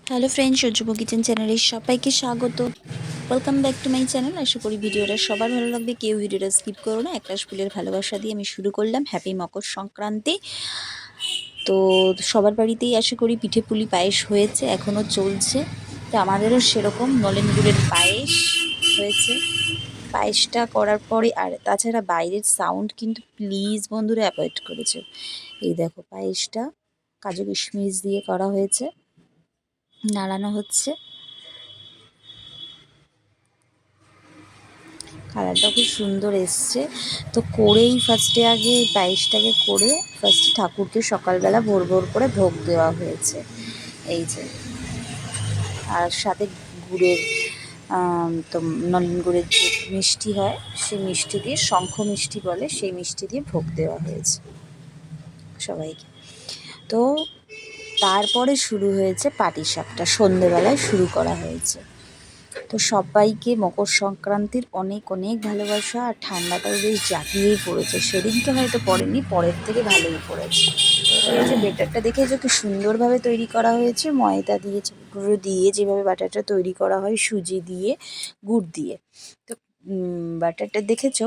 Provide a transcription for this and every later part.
Hello friends, সূর্যব kitchen চ্যানেলে সবাইকে স্বাগত। Welcome back to my channel. আশা করি ভিডিওটা সবার ভালো লাগবে, কেউ ভিডিওটা স্কিপ করো না। একটা ফুলের ভালোবাসা দিয়ে আমি শুরু করলাম। হ্যাপি মকর সংক্রান্তি। তো সবার বাড়িতেই আশা করি পিঠে পুলি পায়েস হয়েছে, এখনও চলছে। তো আমাদেরও সেরকম নলেন গুড়ের পায়েস হয়েছে। পায়েসটা করার পরে আর তাছাড়া বাইরের সাউন্ড কিন্তু প্লিজ বন্ধুরা অ্যাভয়েড করেছে। এই দেখো পায়েসটা কাজু কিশমিশ দিয়ে করা হয়েছে, নাড়ানো হচ্ছে। কালারটা খুব সুন্দর এসছে। তো করেই ফার্স্টে আগে পায়েসটাকে করে ফার্স্টে ঠাকুরকে সকালবেলা ভোর ভোর করে ভোগ দেওয়া হয়েছে, এই যে। আর সাথে গুড়ের তো নলেন গুড়ের যে মিষ্টি হয় সেই মিষ্টি দিয়ে, শঙ্খ মিষ্টি বলে, সেই মিষ্টি দিয়ে ভোগ দেওয়া হয়েছে সবাইকে। তো তারপরে শুরু হয়েছে পাটিসাপটা, সন্ধেবেলায় শুরু করা হয়েছে। তো সবাইকে মকর সংক্রান্তির অনেক অনেক ভালোবাসা। আর ঠান্ডাটাও বেশ জাঁকিয়েই পড়েছে, সেদিনকে হয়তো পড়েনি, পরের থেকে ভালোই পড়েছে। এই যে বেটারটা দেখেছো কি সুন্দরভাবে তৈরি করা হয়েছে, ময়দা দিয়ে গুঁড়ো দিয়ে যেভাবে বাটারটা তৈরি করা হয়, সুজি দিয়ে গুড় দিয়ে। তো বাটারটা দেখেছো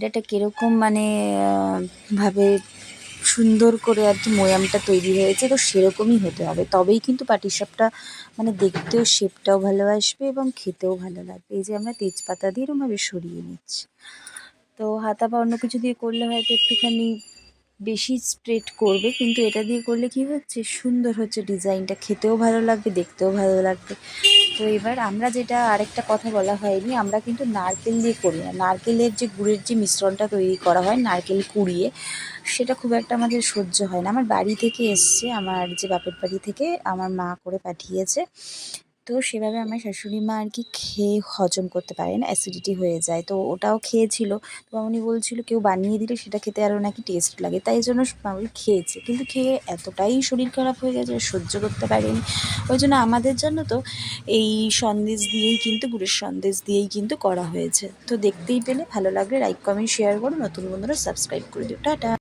এটা কীরকম মানে ভাবে সুন্দর করে আর কি ময়ামটা তৈরি হয়েছে। তো সেরকমই হতে হবে, তবেই কিন্তু পাটিসাপটা মানে দেখতেও শেপটাও ভালো আসবে এবং খেতেও ভালো লাগবে। এই যে আমরা তেজপাতা দিয়ে এরকমভাবে সরিয়ে নিচ্ছি। তো হাতা বা অন্য কিছু দিয়ে করলে হয়তো একটুখানি বেশি স্প্রেড করবে, কিন্তু এটা দিয়ে করলে কি হচ্ছে, সুন্দর হচ্ছে ডিজাইনটা, খেতেও ভালো লাগবে, দেখতেও ভালো লাগবে। তো এবার আমরা যেটা আরেকটা কথা বলা হয়নি, আমরা কিন্তু নারকেল দিয়ে করি না। নারকেলের যে গুড়ের যে মিশ্রণটা তৈরি করা হয় নারকেল কুড়িয়ে, সেটা খুব একটা আমাদের সহ্য হয় না। আমার বাড়ি থেকে এসছে, আমার যে বাপের বাড়ি থেকে আমার মা করে পাঠিয়েছে। তো সেভাবে আমার শাশুড়ি মা আর কি খেয়ে হজম করতে পারে না, অ্যাসিডিটি হয়ে যায়। তো ওটাও খেয়েছিল। তো উনি বলছিল কেউ বানিয়ে দিলে সেটা খেতে আরও নাকি টেস্ট লাগে, তাই জন্য মামনি খেয়েছে। কিন্তু খেয়ে এতটাই শরীর খারাপ হয়ে গেছে, সহ্য করতে পারেনি। ওই জন্য আমাদের জন্য তো এই সন্দেশ দিয়েই কিন্তু, গুড়ের সন্দেশ দিয়েই কিন্তু করা হয়েছে। তো দেখতেই পেলে, ভালো লাগলে লাইক কমেন্ট শেয়ার করো, নতুন বন্ধুরা সাবস্ক্রাইব করে দিও। টাটা।